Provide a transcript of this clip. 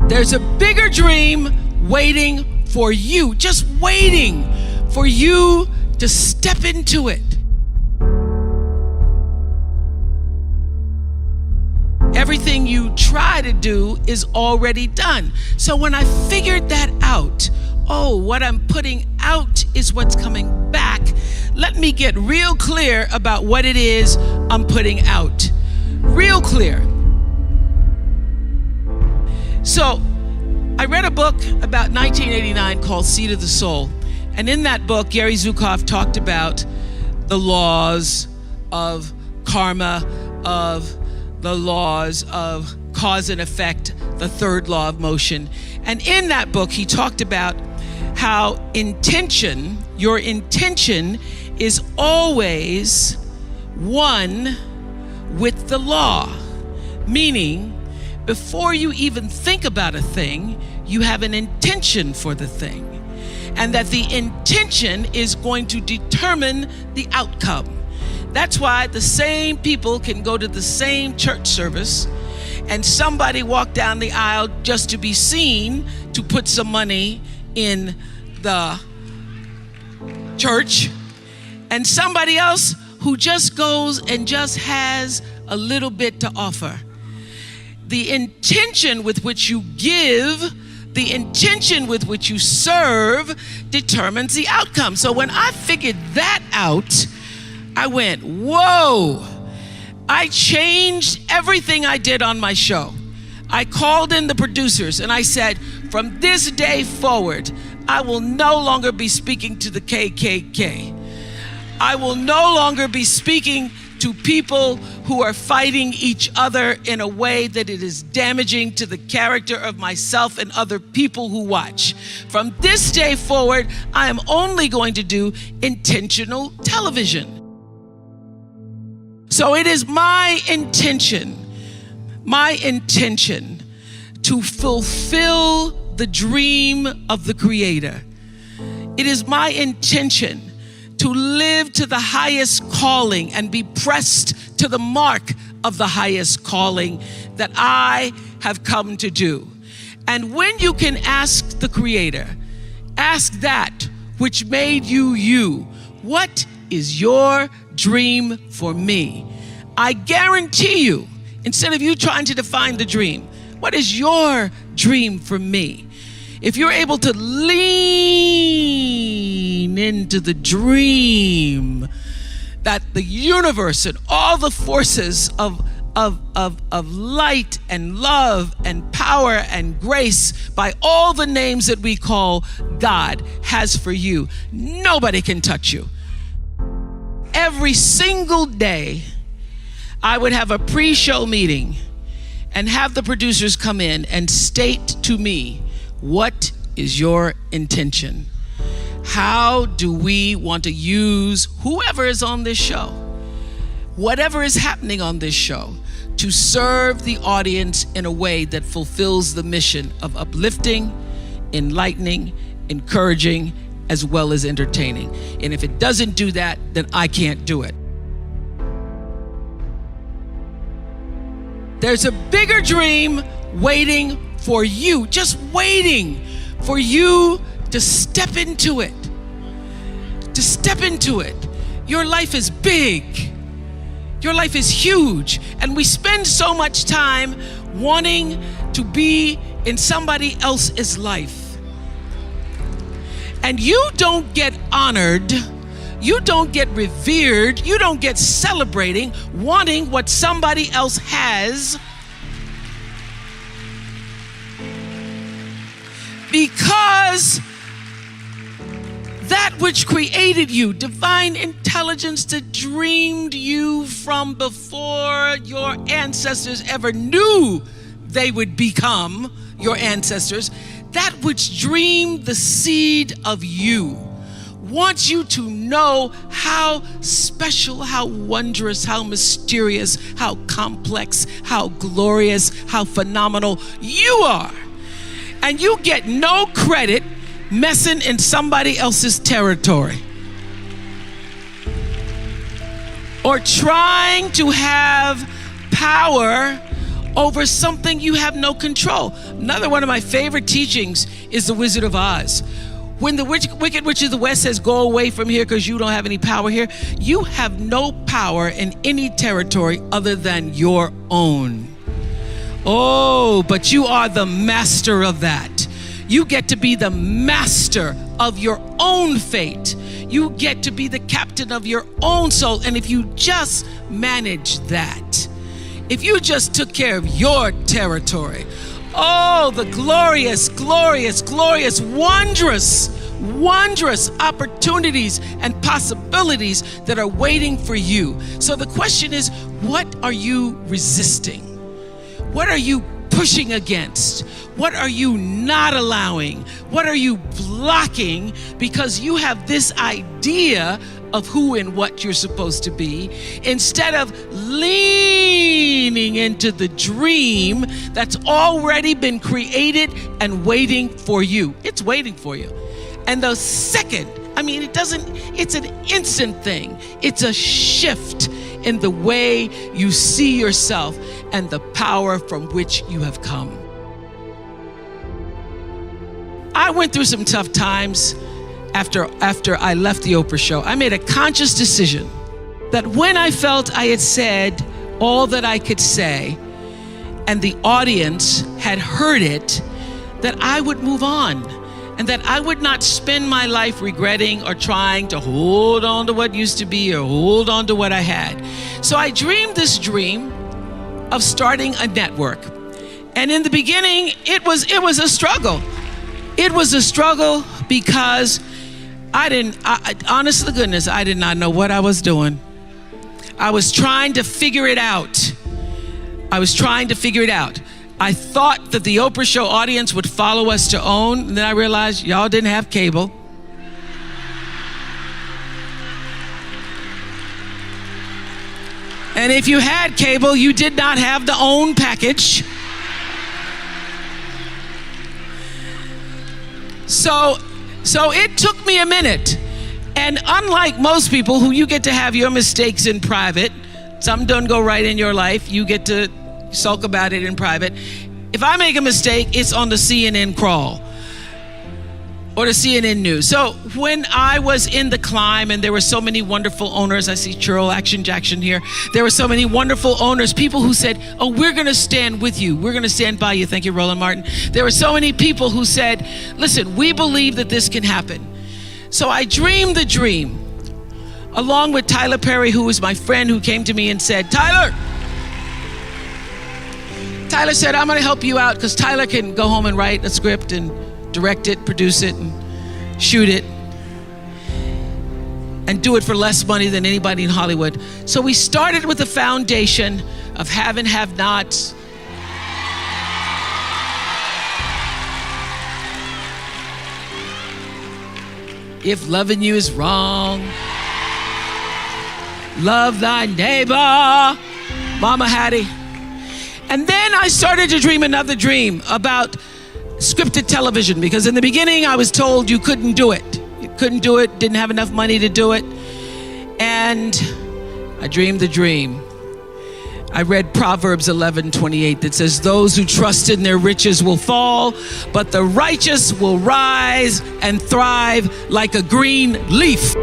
There's a bigger dream waiting for you, just waiting for you to step into it. Everything you try to do is already done. So when I figured that out, what I'm putting out is what's coming back. Let me get real clear about what it is I'm putting out. Real clear. So I read a book about 1989 called Seed of the Soul. And in that book, Gary Zukav talked about the laws of karma, of the laws of cause and effect, the third law of motion. And in that book, he talked about how your intention is always one with the law. Meaning, before you even think about a thing, you have an intention for the thing. And that the intention is going to determine the outcome. That's why the same people can go to the same church service and somebody walk down the aisle just to be seen to put some money in the church, and somebody else who just goes and just has a little bit to offer. The intention with which you give, the intention with which you serve determines the outcome. So when I figured that out, I went, whoa. I changed everything I did on my show. I called in the producers and I said, from this day forward, I will no longer be speaking to the KKK. I will no longer be speaking to people who are fighting each other in a way that it is damaging to the character of myself and other people who watch. From this day forward, I am only going to do intentional television. So it is my intention to fulfill the dream of the Creator. It is my intention to live to the highest calling and be pressed to the mark of the highest calling that I have come to do. And when you can ask the Creator, ask that which made you you, what is your dream for me? I guarantee you, instead of you trying to define the dream, what is your dream for me? If you're able to lean into the dream that the universe and all the forces of light and love and power and grace by all the names that we call God has for you, nobody can touch you. Every single day, I would have a pre-show meeting and have the producers come in and state to me, what is your intention? How do we want to use whoever is on this show, whatever is happening on this show, to serve the audience in a way that fulfills the mission of uplifting, enlightening, encouraging, as well as entertaining. And if it doesn't do that, then I can't do it. There's a bigger dream waiting for you, just waiting for you to step into it. To step into it. Your life is big. Your life is huge. And we spend so much time wanting to be in somebody else's life. And you don't get honored, you don't get revered, you don't get celebrating wanting what somebody else has, because that which created you, divine intelligence that dreamed you from before your ancestors ever knew they would become your ancestors, that which dreamed the seed of you, wants you to know how special, how wondrous, how mysterious, how complex, how glorious, how phenomenal you are. And you get no credit messing in somebody else's territory or trying to have power over something you have no control. Another one of my favorite teachings is The Wizard of Oz. When the Wicked Witch of the West says, go away from here because you don't have any power here, you have no power in any territory other than your own. Oh, but you are the master of that. You get to be the master of your own fate. You get to be the captain of your own soul. And if you just manage that, if you just took care of your territory, oh, the glorious, glorious, glorious, wondrous, wondrous opportunities and possibilities that are waiting for you. So the question is, what are you resisting? What are you pushing against? What are you not allowing? What are you blocking because you have this idea of who and what you're supposed to be, instead of leaning into the dream that's already been created and waiting for you. It's waiting for you. And the second, it's an instant thing. It's a shift in the way you see yourself and the power from which you have come. I went through some tough times after I left the Oprah show. I made a conscious decision that when I felt I had said all that I could say and the audience had heard it, that I would move on and that I would not spend my life regretting or trying to hold on to what used to be or hold on to what I had. So I dreamed this dream of starting a network. And in the beginning, it was a struggle. It was a struggle because honest to goodness, I did not know what I was doing. I was trying to figure it out. I thought that the Oprah show audience would follow us to OWN, and then I realized y'all didn't have cable. And if you had cable, you did not have the OWN package. So it took me a minute. And unlike most people who you get to have your mistakes in private, some don't go right in your life, you get to sulk about it in private. If I make a mistake, it's on the CNN crawl or the CNN news. So when I was in the climb and there were so many wonderful owners, I see Churl Action Jackson here. There were so many wonderful owners, people who said, oh, we're gonna stand with you. We're gonna stand by you. Thank you, Roland Martin. There were so many people who said, listen, we believe that this can happen. So I dreamed the dream along with Tyler Perry, who was my friend, who came to me and said, Tyler said, I'm gonna help you out because Tyler can go home and write a script and direct it, produce it, and shoot it, and do it for less money than anybody in Hollywood. So we started with a foundation of have and have nots. If loving you is wrong, love thy neighbor, Mama Hattie. And then I started to dream another dream about scripted television, because in the beginning I was told you couldn't do it. You couldn't do it, didn't have enough money to do it. And I dreamed the dream. I read Proverbs 11:28 that says, those who trust in their riches will fall, but the righteous will rise and thrive like a green leaf.